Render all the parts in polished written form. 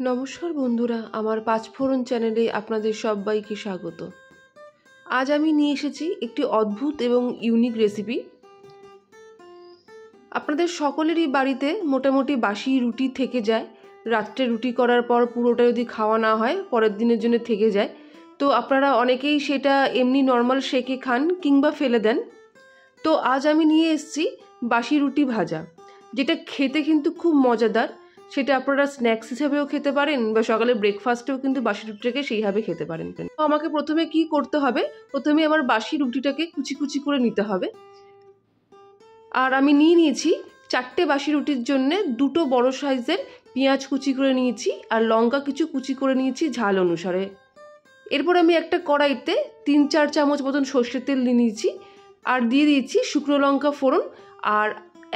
নমস্কার বন্ধুরা, আমার পাঁচফোড়ন চ্যানেলে আপনাদের সবাইকে স্বাগত। আজ আমি নিয়ে এসেছি একটি অদ্ভুত এবং ইউনিক রেসিপি। আপনাদের সকলেরই বাড়িতে মোটামুটি বাসি রুটি থেকে যায়। রাত্রে রুটি করার পর পুরোটা যদি খাওয়া না হয় পরের দিনের জন্য থেকে যায়, তো আপনারা অনেকেই সেটা এমনি নর্মাল সেকে খান কিংবা ফেলে দেন। তো আজ আমি নিয়ে এসেছি বাসি রুটি ভাজা, যেটা খেতে কিন্তু খুব মজাদার। সেটা আপনারা স্ন্যাক্স হিসেবেও খেতে পারেন বা সকালে ব্রেকফাস্টেও কিন্তু বাসি রুটিটাকে সেইভাবে খেতে পারেন। তো আমাকে প্রথমে কি করতে হবে, প্রথমে আমার বাসি রুটিটাকে কুচি কুচি করে নিতে হবে। আর আমি নিয়েছি 4টে বাসি রুটির জন্য 2টো বড় সাইজের পেঁয়াজ কুচি করে নিয়েছি, আর লঙ্কা কিছু কুচি করে নিয়েছি ঝাল অনুসারে। এরপর আমি একটা কড়াইতে 3-4 চামচ মতন সর্ষের তেল নিয়েছি, আর দিয়ে দিয়েছি শুকনো লঙ্কা ফোড়ন আর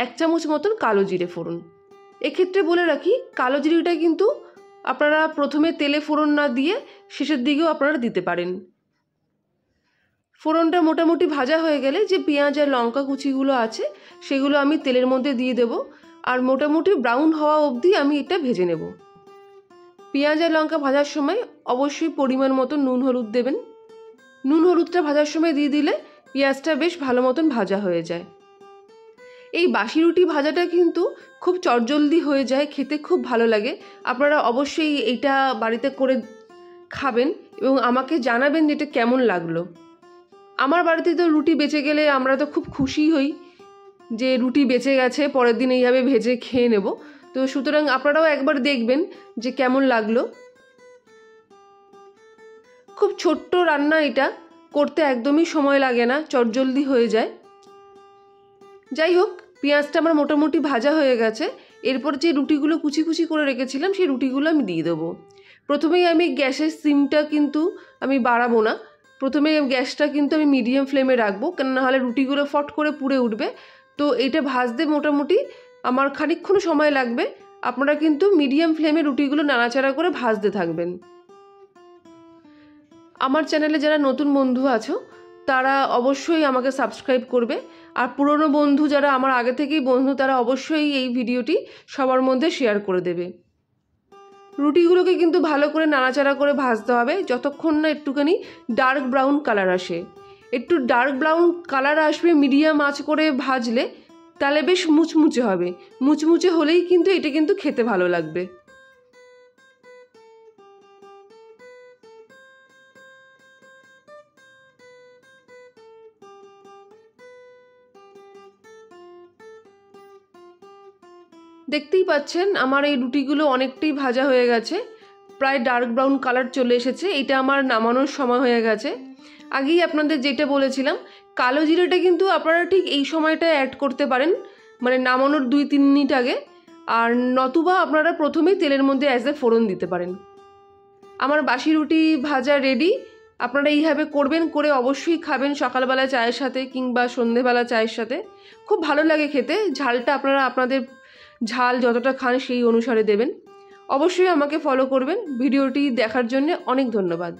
1 চামচ মতন কালো জিরে ফোড়ন। এক্ষেত্রে বলে রাখি, কালো জিরেটা কিন্তু আপনারা প্রথমে তেলে ফোড়ন না দিয়ে শেষের দিকেও আপনারা দিতে পারেন। ফোড়নটা মোটামুটি ভাজা হয়ে গেলে যে পেঁয়াজ আর লঙ্কা কুচিগুলো আছে সেগুলো আমি তেলের মধ্যে দিয়ে দেব, আর মোটামুটি ব্রাউন হওয়া অবধি আমি এটা ভেজে নেব। পেঁয়াজ আর লঙ্কা ভাজার সময় অবশ্যই পরিমাণ মতো নুন হলুদ দেবেন। নুন হলুদটা ভাজার সময় দিয়ে দিলে পেঁয়াজটা বেশ ভালো মতন ভাজা হয়ে যায়। এই বাসি রুটি ভাজাটা কিন্তু খুব চটজলদি হয়ে যায়, খেতে খুব ভালো লাগে। আপনারা অবশ্যই এইটা বাড়িতে করে খাবেন এবং আমাকে জানাবেন যে এটা কেমন লাগলো। আমার বাড়িতে তো রুটি বেঁচে গেলে আমরা তো খুব খুশি হই যে রুটি বেঁচে গেছে, পরের দিন এইভাবে ভেজে খেয়ে নেব। তো সুতরাং আপনারাও একবার দেখবেন যে কেমন লাগলো। খুব ছোট্ট রান্না, এটা করতে একদমই সময় লাগে না, চটজলদি হয়ে যায়। যাই হোক, পেঁয়াজটা আমার মোটামুটি ভাজা হয়ে গেছে। এরপর যে রুটিগুলো কুচি কুচি করে রেখেছিলাম সেই রুটিগুলো আমি দিয়ে দেবো। প্রথমেই আমি গ্যাসের সিমটা কিন্তু আমি বাড়াবো না, প্রথমে গ্যাসটা কিন্তু আমি মিডিয়াম ফ্লেমে রাখবো, কেন না হলে রুটিগুলো ফট করে পুড়ে উঠবে। তো এটা ভাজতে মোটামুটি আমার খানিকক্ষণ সময় লাগবে। আপনারা কিন্তু মিডিয়াম ফ্লেমে রুটিগুলো নাড়াচাড়া করে ভাজতে থাকবেন। আমার চ্যানেলে যারা নতুন বন্ধু আছো তারা অবশ্যই আমাকে সাবস্ক্রাইব করবে, আর পুরনো বন্ধু যারা আমার আগে থেকেই বন্ধু তারা অবশ্যই এই ভিডিওটি সবার মধ্যে শেয়ার করে দেবে। রুটিগুলোকে কিন্তু ভালো করে নাড়াচাড়া করে ভাজতে হবে যতক্ষণ না একটুখানি ডার্ক ব্রাউন কালার আসে। একটু ডার্ক ব্রাউন কালার আসবে মিডিয়াম আঁচ করে ভাজলে, তাহলে বেশ মুচমুচে হবে। মুচমুচে হলেই কিন্তু এটা কিন্তু খেতে ভালো লাগবে। দেখতেই পাচ্ছেন আমার এই রুটিগুলো অনেকটাই ভাজা হয়ে গেছে, প্রায় ডার্ক ব্রাউন কালার চলে এসেছে। এটা আমার নামানোর সময় হয়ে গেছে। আগেই আপনাদের যেটা বলেছিলাম, কালো জিরেটা কিন্তু আপনারা ঠিক এই সময়টায় অ্যাড করতে পারেন, মানে নামানোর 2-3 মিনিট আগে, আর নতুবা আপনারা প্রথমেই তেলের মধ্যে অ্যাজ এ ফোড়ন দিতে পারেন। আমার বাসি রুটি ভাজা রেডি। আপনারা এইভাবে করবেন, করে অবশ্যই খাবেন সকালবেলা চায়ের সাথে কিংবা সন্ধেবেলা চায়ের সাথে। খুব ভালো লাগে খেতে। ঝালটা আপনারা আপনাদের ঝাল যতটা খান সেই অনুসারে দেবেন। অবশ্যই আমাকে ফলো করবেন। ভিডিওটি দেখার জন্য অনেক ধন্যবাদ।